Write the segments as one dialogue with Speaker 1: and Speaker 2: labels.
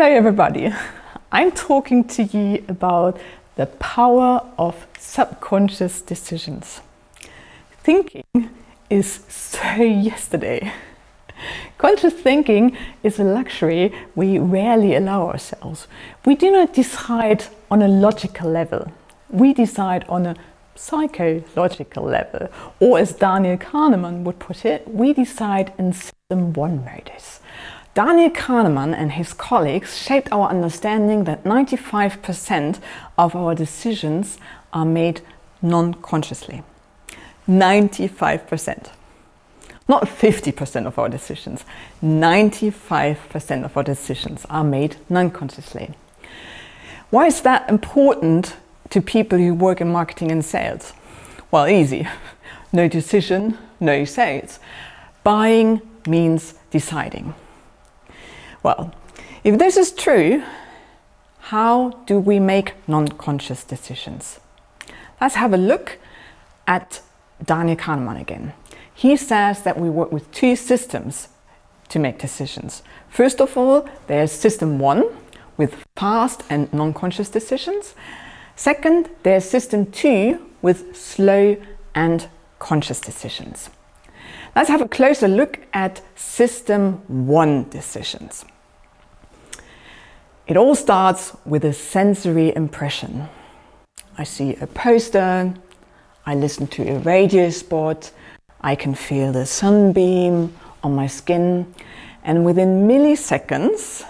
Speaker 1: Hello everybody, I'm talking to you about the power of subconscious decisions. Thinking is so yesterday. Conscious thinking is a luxury we rarely allow ourselves. We do not decide on a logical level. We decide on a psychological level, or as Daniel Kahneman would put it, we decide in System 1 modus. Daniel Kahneman and his colleagues shaped our understanding that 95% of our decisions are made non-consciously. 95%. Not 50% of our decisions. 95% of our decisions are made non-consciously. Why is that important to people who work in marketing and sales? Well, easy. No decision, no sales. Buying means deciding. Well, if this is true, how do we make non-conscious decisions? Let's have a look at Daniel Kahneman again. He says that we work with two systems to make decisions. First of all, there's System 1 with fast and non-conscious decisions. Second, there's System 2 with slow and conscious decisions. Let's have a closer look at System 1 decisions. It all starts with a sensory impression. I see a poster, I listen to a radio spot, I can feel the sunbeam on my skin, and within milliseconds,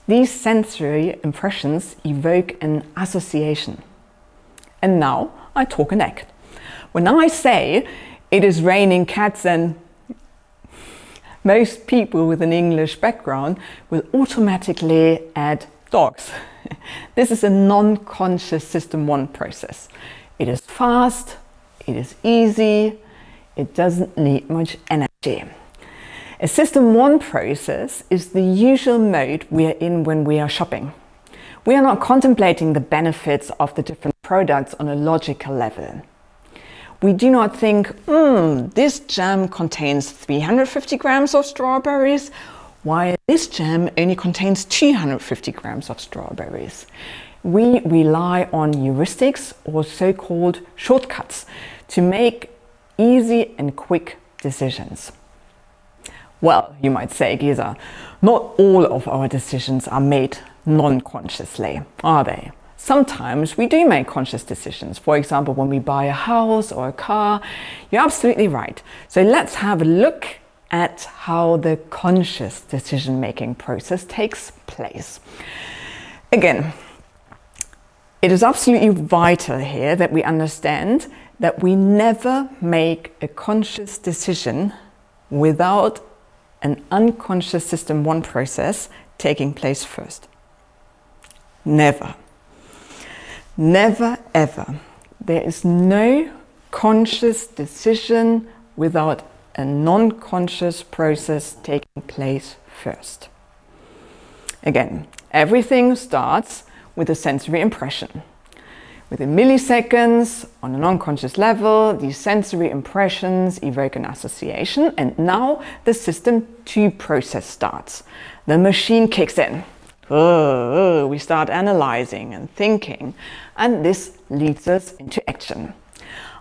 Speaker 1: these sensory impressions evoke an association. And now I talk and act. When I say it is raining cats, and most people with an English background will automatically add dogs. This is a non-conscious System 1 process. It is fast, it is easy, it doesn't need much energy. A System 1 process is the usual mode we are in when we are shopping. We are not contemplating the benefits of the different products on a logical level. We do not think, this jam contains 350 grams of strawberries, while this jam only contains 250 grams of strawberries. We rely on heuristics, or so-called shortcuts, to make easy and quick decisions. Well, you might say, Gesa, not all of our decisions are made non-consciously, are they? Sometimes we do make conscious decisions. For example, when we buy a house or a car. You're absolutely right. So let's have a look at how the conscious decision-making process takes place. Again, it is absolutely vital here that we understand that we never make a conscious decision without an unconscious System 1 process taking place first. Never. Never ever. There is no conscious decision without a non-conscious process taking place first. Again, everything starts with a sensory impression. Within milliseconds, on a non-conscious level, these sensory impressions evoke an association, and now the System 2 process starts. The machine kicks in. We start analyzing and thinking, and this leads us into action.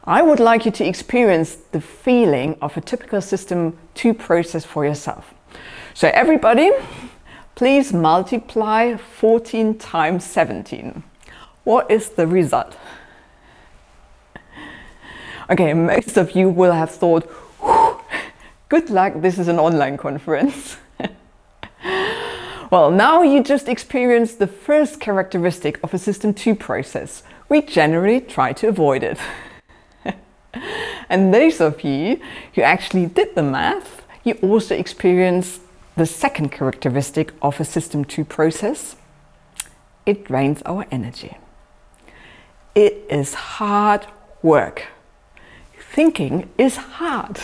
Speaker 1: I would like you to experience the feeling of a typical System 2 process for yourself. So everybody, please multiply 14 times 17. What is the result? Okay, most of you will have thought, good luck, this is an online conference. Well, now you just experienced the first characteristic of a System 2 process. We generally try to avoid it. And those of you who actually did the math, you also experienced the second characteristic of a System 2 process. It drains our energy. It is hard work. Thinking is hard.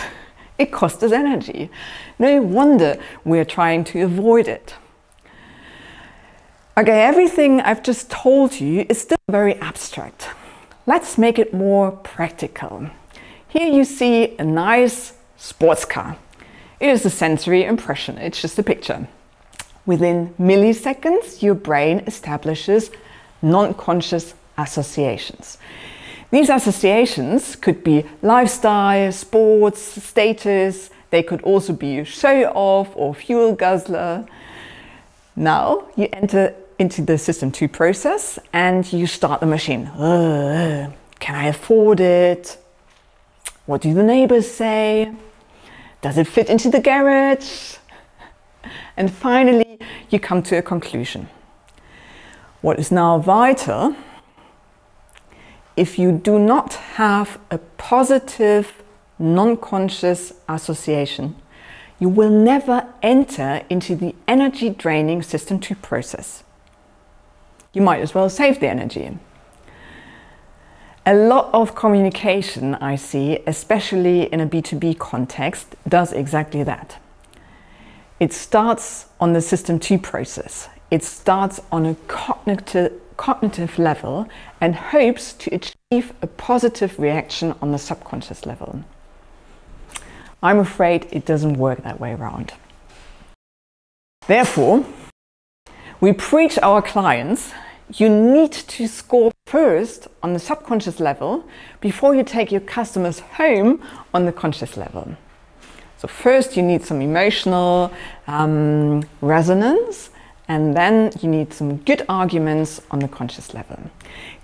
Speaker 1: It costs us energy. No wonder we're trying to avoid it. Okay, everything I've just told you is still very abstract. Let's make it more practical. Here you see a nice sports car. It is a sensory impression, it's just a picture. Within milliseconds, your brain establishes non-conscious associations. These associations could be lifestyle, sports, status. They could also be show off or fuel guzzler. Now you enter into the System 2 process and you start the machine. Can I afford it? What do the neighbors say? Does it fit into the garage? And finally, you come to a conclusion. What is now vital, if you do not have a positive, non-conscious association, you will never enter into the energy-draining System 2 process. You might as well save the energy. A lot of communication I see, especially in a B2B context, does exactly that. It starts on the System 2 process. It starts on a cognitive level and hopes to achieve a positive reaction on the subconscious level. I'm afraid it doesn't work that way around. Therefore, we preach our clients, you need to score first on the subconscious level before you take your customers home on the conscious level. So first you need some emotional resonance, and then you need some good arguments on the conscious level.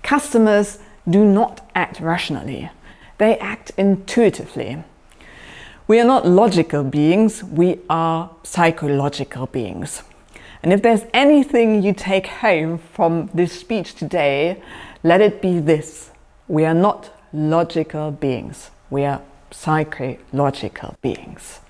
Speaker 1: Customers do not act rationally, they act intuitively. We are not logical beings, we are psychological beings. And if there's anything you take home from this speech today, let it be this. We are not logical beings, we are psychological beings.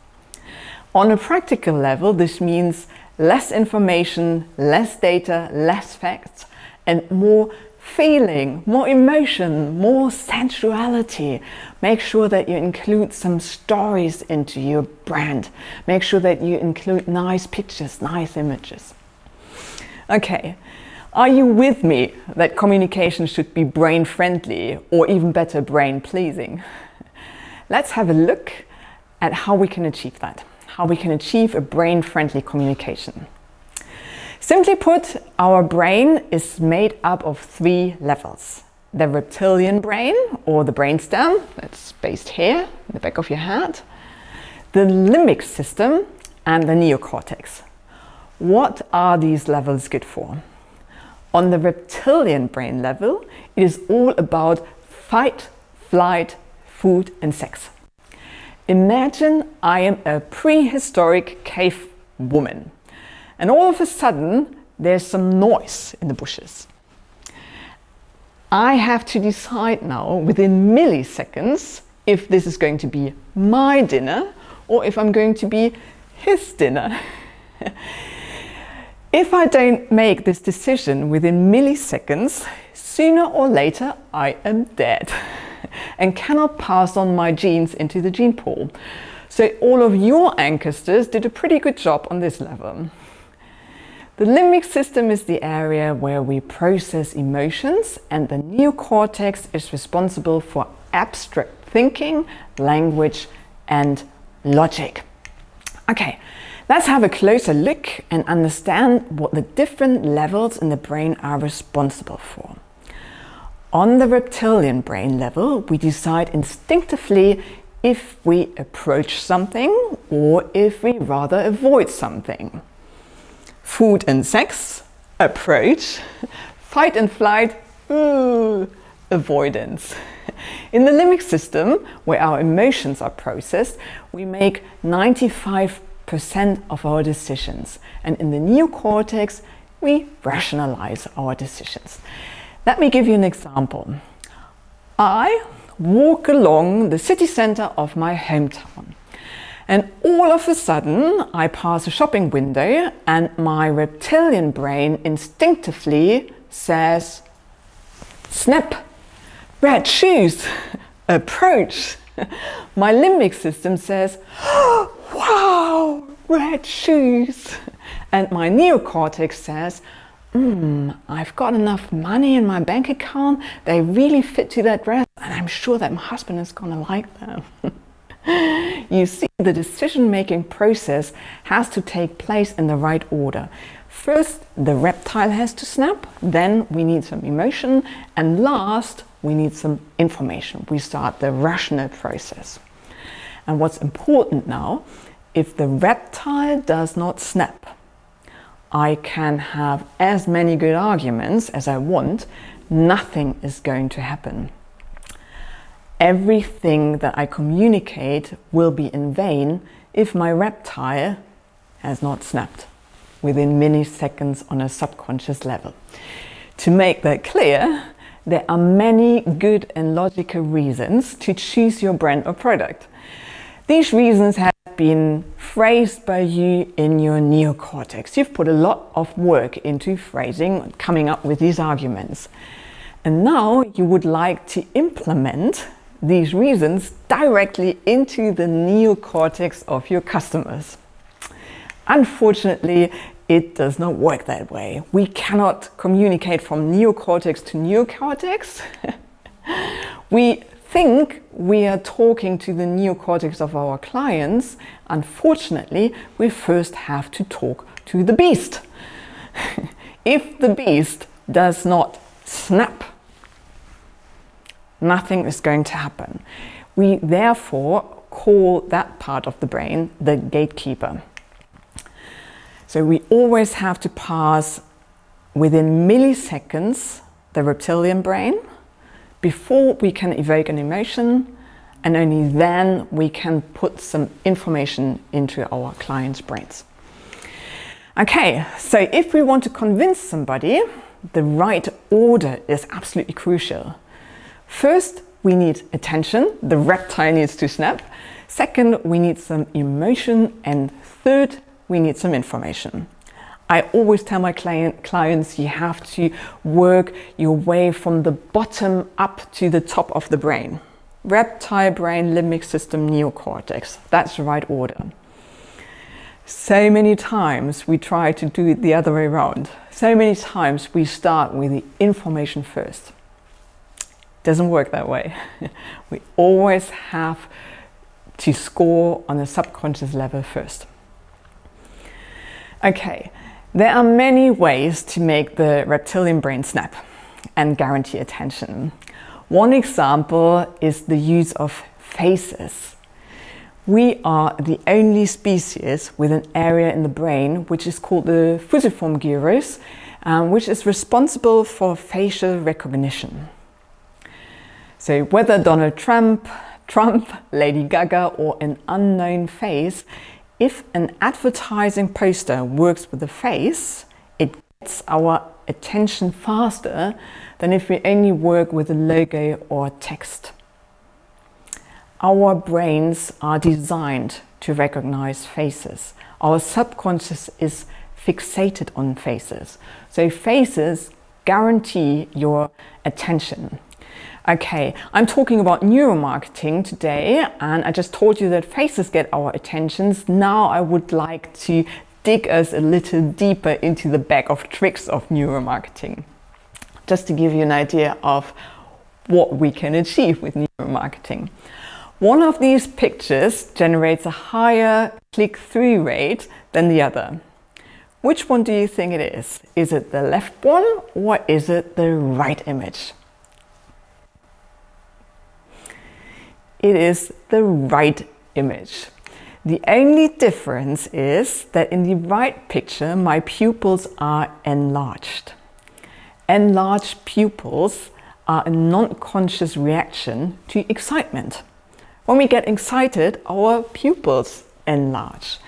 Speaker 1: On a practical level, this means less information, less data, less facts, and more feeling, more emotion, more sensuality. Make sure that you include some stories into your brand. Make sure that you include nice pictures, nice images. Okay, are you with me that communication should be brain friendly, or even better, brain pleasing? Let's have a look at how we can achieve that, how we can achieve a brain friendly communication. Simply put, our brain is made up of 3 levels. The reptilian brain, or the brainstem, that's based here in the back of your head, the limbic system, and the neocortex. What are these levels good for? On the reptilian brain level, it is all about fight, flight, food, and sex. Imagine I am a prehistoric cave woman. And all of a sudden, there's some noise in the bushes. I have to decide now, within milliseconds, if this is going to be my dinner or if I'm going to be his dinner. If I don't make this decision within milliseconds, sooner or later I am dead and cannot pass on my genes into the gene pool. So all of your ancestors did a pretty good job on this level. The limbic system is the area where we process emotions, and the neocortex is responsible for abstract thinking, language, and logic. Okay, let's have a closer look and understand what the different levels in the brain are responsible for. On the reptilian brain level, we decide instinctively if we approach something or if we rather avoid something. Food and sex, approach. Fight and flight, avoidance. In the limbic system, where our emotions are processed, we make 95% of our decisions. And in the neocortex, we rationalize our decisions. Let me give you an example. I walk along the city center of my hometown. And all of a sudden, I pass a shopping window and my reptilian brain instinctively says, snap, red shoes, approach. My limbic system says, oh, wow, red shoes. And my neocortex says, I've got enough money in my bank account. They really fit to that dress. And I'm sure that my husband is gonna like them. You see, the decision-making process has to take place in the right order. First, the reptile has to snap, then we need some emotion, and last, we need some information. We start the rational process. And what's important now, if the reptile does not snap, I can have as many good arguments as I want, nothing is going to happen. Everything that I communicate will be in vain if my reptile has not snapped within milliseconds on a subconscious level. To make that clear, there are many good and logical reasons to choose your brand or product. These reasons have been phrased by you in your neocortex. You've put a lot of work into phrasing, coming up with these arguments. And now you would like to implement these reasons directly into the neocortex of your customers. Unfortunately, it does not work that way. We cannot communicate from neocortex to neocortex. We think we are talking to the neocortex of our clients. Unfortunately, we first have to talk to the beast. If the beast does not snap, nothing is going to happen. We therefore call that part of the brain the gatekeeper. So we always have to pass within milliseconds the reptilian brain before we can evoke an emotion, and only then we can put some information into our clients' brains. Okay, so if we want to convince somebody, the right order is absolutely crucial. First, we need attention. The reptile needs to snap. Second, we need some emotion. And third, we need some information. I always tell my clients you have to work your way from the bottom up to the top of the brain. Reptile brain, limbic system, neocortex. That's the right order. So many times we try to do it the other way around. So many times we start with the information first. Doesn't work that way. We always have to score on a subconscious level first. Okay, there are many ways to make the reptilian brain snap and guarantee attention. One example is the use of faces. We are the only species with an area in the brain which is called the fusiform gyrus, which is responsible for facial recognition. So whether Donald Trump, Lady Gaga, or an unknown face, if an advertising poster works with the face, it gets our attention faster than if we only work with a logo or text. Our brains are designed to recognize faces. Our subconscious is fixated on faces. So faces guarantee your attention. Okay, I'm talking about neuromarketing today, and I just told you that faces get our attentions. Now I would like to dig us a little deeper into the bag of tricks of neuromarketing, just to give you an idea of what we can achieve with neuromarketing. One of these pictures generates a higher click-through rate than the other. Which one do you think it is? Is it the left one or is it the right image? It is the right image. The only difference is that in the right picture, my pupils are enlarged. Enlarged pupils are a non-conscious reaction to excitement. When we get excited, our pupils enlarge.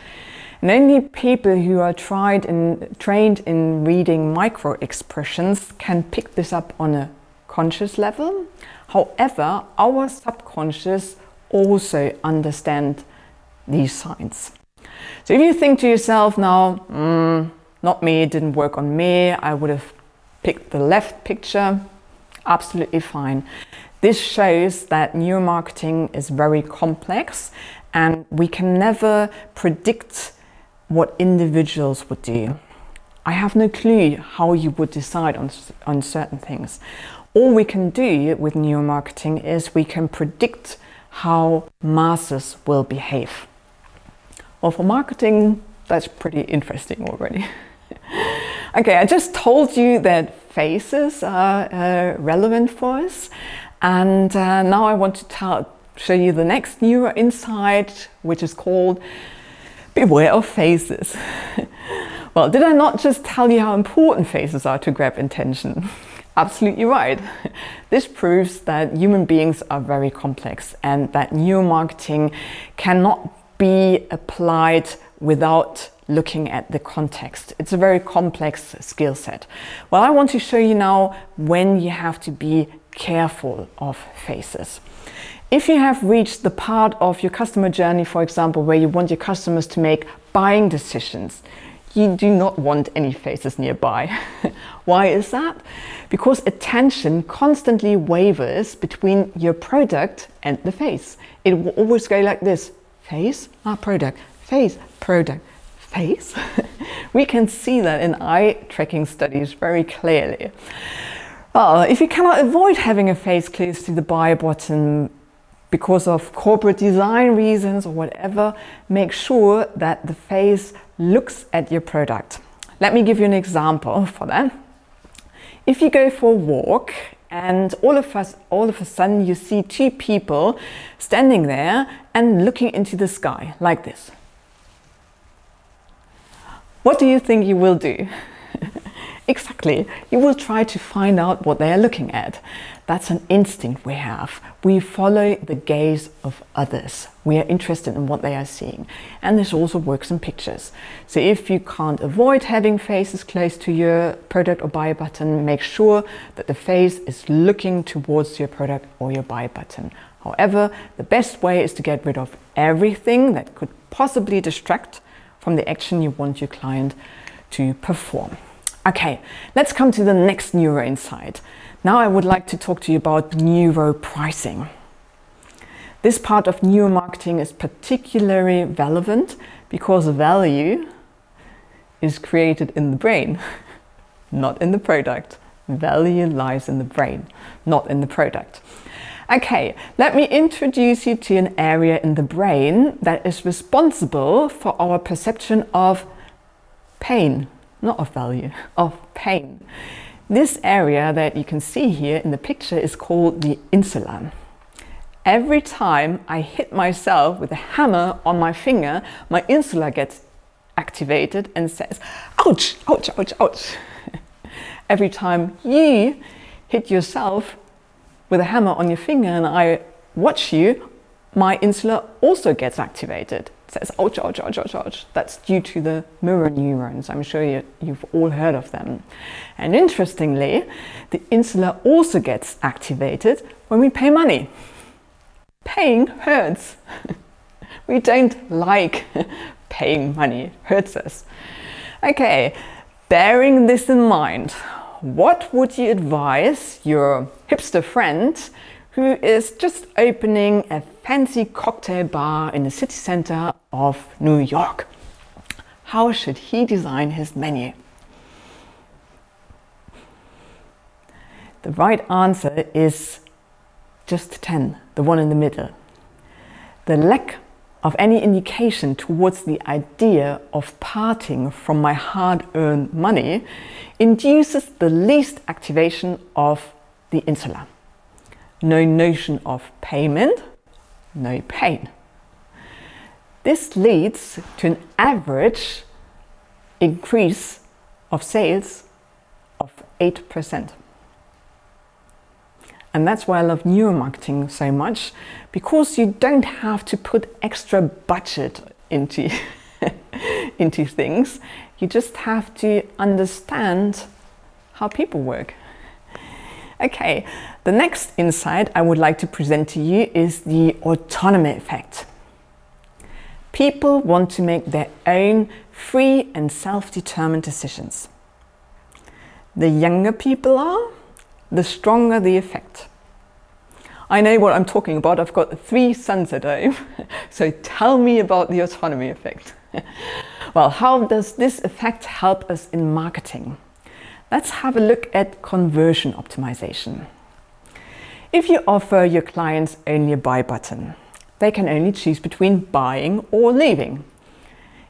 Speaker 1: And only people who are trained in reading micro-expressions can pick this up on a conscious level. However, our subconscious also understands these signs. So if you think to yourself now, not me, it didn't work on me, I would have picked the left picture, absolutely fine. This shows that neuromarketing is very complex and we can never predict what individuals would do. I have no clue how you would decide on certain things. All we can do with neuromarketing is we can predict how masses will behave. Well, for marketing, that's pretty interesting already. Okay, I just told you that faces are relevant for us, and now I want to show you the next neuro insight, which is called beware of faces. Well, did I not just tell you how important faces are to grab attention? Absolutely right. This proves that human beings are very complex and that neuromarketing cannot be applied without looking at the context. It's a very complex skill set. Well, I want to show you now when you have to be careful of faces. If you have reached the part of your customer journey, for example, where you want your customers to make buying decisions, you do not want any faces nearby. Why is that? Because attention constantly wavers between your product and the face. It will always go like this: face, product, face, product, face. We can see that in eye tracking studies very clearly. Well, if you cannot avoid having a face close to the buy button because of corporate design reasons or whatever, make sure that the face looks at your product. Let me give you an example for that. If you go for a walk and all of a sudden you see two people standing there and looking into the sky like this, what do you think you will do? Exactly, you will try to find out what they are looking at. That's an instinct we have. We follow the gaze of others. We are interested in what they are seeing. And this also works in pictures. So if you can't avoid having faces close to your product or buy button, make sure that the face is looking towards your product or your buy button. However, the best way is to get rid of everything that could possibly distract from the action you want your client to perform. Okay, let's come to the next neuro insight. Now I would like to talk to you about neuro pricing. This part of neuromarketing is particularly relevant because value is created in the brain, not in the product. Value lies in the brain, not in the product. Okay, let me introduce you to an area in the brain that is responsible for our perception of pain. Not of value, of pain. This area that you can see here in the picture is called the insula. Every time I hit myself with a hammer on my finger, my insula gets activated and says, ouch, ouch, ouch, ouch. Every time you hit yourself with a hammer on your finger and I watch you, my insula also gets activated. Says ouch, ouch, ouch, ouch, ouch. That's due to the mirror neurons. I'm sure you've all heard of them. And interestingly, the insula also gets activated when we pay money. Paying hurts. We don't like paying money. It hurts us. Okay, bearing this in mind, what would you advise your hipster friend who is just opening a fancy cocktail bar in the city center of New York? How should he design his menu? The right answer is just 10, the one in the middle. The lack of any indication towards the idea of parting from my hard-earned money induces the least activation of the insula. No notion of payment, no pain. This leads to an average increase of sales of 8%. And that's why I love neuromarketing so much, because you don't have to put extra budget into, into things. You just have to understand how people work. Okay, the next insight I would like to present to you is the autonomy effect. People want to make their own free and self-determined decisions. The younger people are, the stronger the effect. I know what I'm talking about. I've got 3 sons at home, so tell me about the autonomy effect. Well, how does this effect help us in marketing? Let's have a look at conversion optimization. If you offer your clients only a buy button, they can only choose between buying or leaving.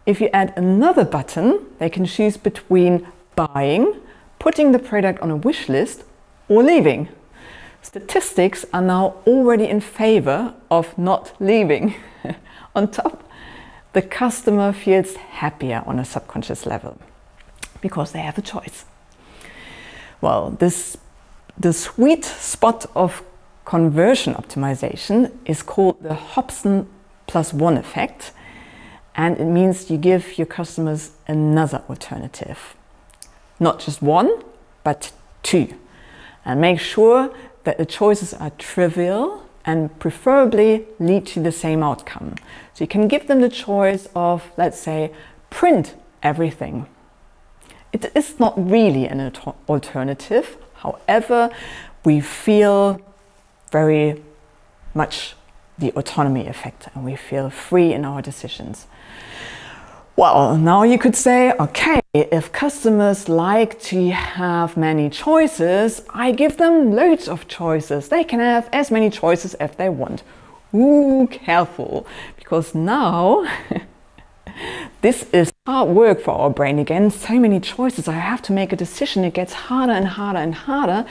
Speaker 1: If you add another button, they can choose between buying, putting the product on a wish list, or leaving. Statistics are now already in favor of not leaving. On top, the customer feels happier on a subconscious level because they have a choice. Well, the sweet spot of conversion optimization is called the Hobson +1 effect, and it means you give your customers another alternative. Not just one, but two. And make sure that the choices are trivial and preferably lead to the same outcome. So you can give them the choice of, let's say, print everything. It is not really an alternative. However, we feel very much the autonomy effect and we feel free in our decisions. Well, now you could say, okay, if customers like to have many choices, I give them loads of choices. They can have as many choices as they want. Ooh, careful, because now this is hard work for our brain again. So many choices. I have to make a decision. It gets harder and harder and harder.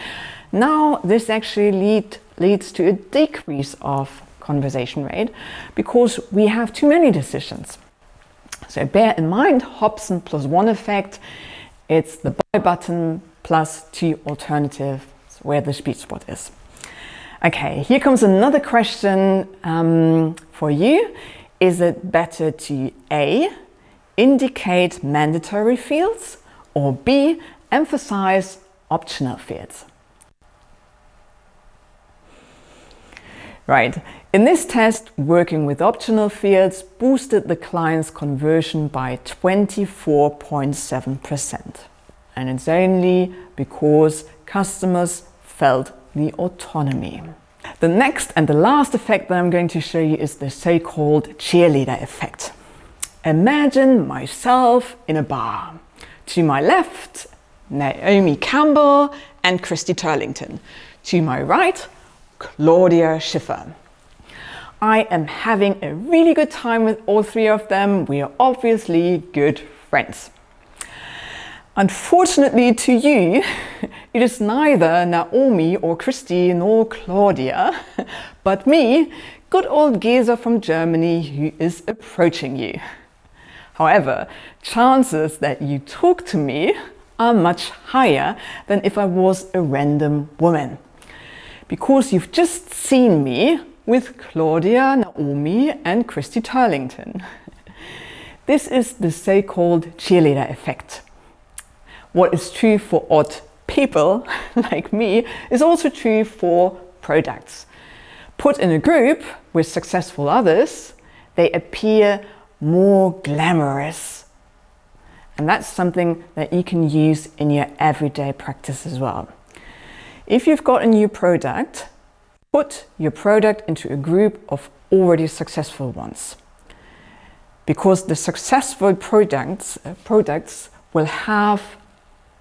Speaker 1: Now this actually leads to a decrease of conversion rate because we have too many decisions. So bear in mind, Hobson +1 effect, it's the buy button plus two alternatives where the sweet spot is. Okay, here comes another question for you. Is it better to A, indicate mandatory fields, or B, emphasize optional fields? Right, in this test, working with optional fields boosted the client's conversion by 24.7%. And it's only because customers felt the autonomy. The next and the last effect that I'm going to show you is the so-called cheerleader effect. Imagine myself in a bar. To my left, Naomi Campbell and Christy Turlington. To my right, Claudia Schiffer. I am having a really good time with all three of them. We are obviously good friends. Unfortunately to you, it is neither Naomi or Christy nor Claudia, but me, good old Gesa from Germany, who is approaching you. However, chances that you talk to me are much higher than if I was a random woman. Because you've just seen me with Claudia, Naomi and Christy Turlington. This is the so-called cheerleader effect. What is true for odd people like me is also true for products. Put in a group with successful others, they appear more glamorous. And that's something that you can use in your everyday practice as well. If you've got a new product, put your product into a group of already successful ones. Because the successful products will have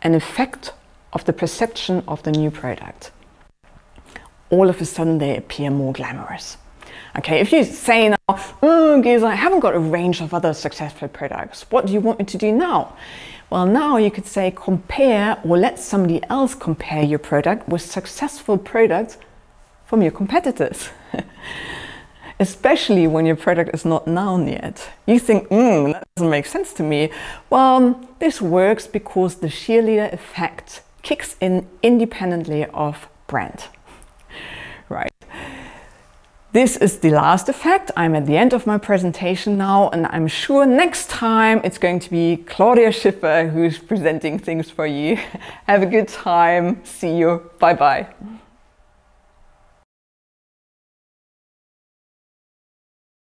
Speaker 1: an effect of the perception of the new product. All of a sudden they appear more glamorous. Okay, if you say now, oh, Gesa, I haven't got a range of other successful products. What do you want me to do now? Well, now you could say compare or let somebody else compare your product with successful products from your competitors. Especially when your product is not known yet. You think, that doesn't make sense to me. Well, this works because the cheerleader effect kicks in independently of brand. Right. This is the last effect. I'm at the end of my presentation now, and I'm sure next time it's going to be Claudia Schiffer who's presenting things for you. Have a good time. See you. Bye-bye.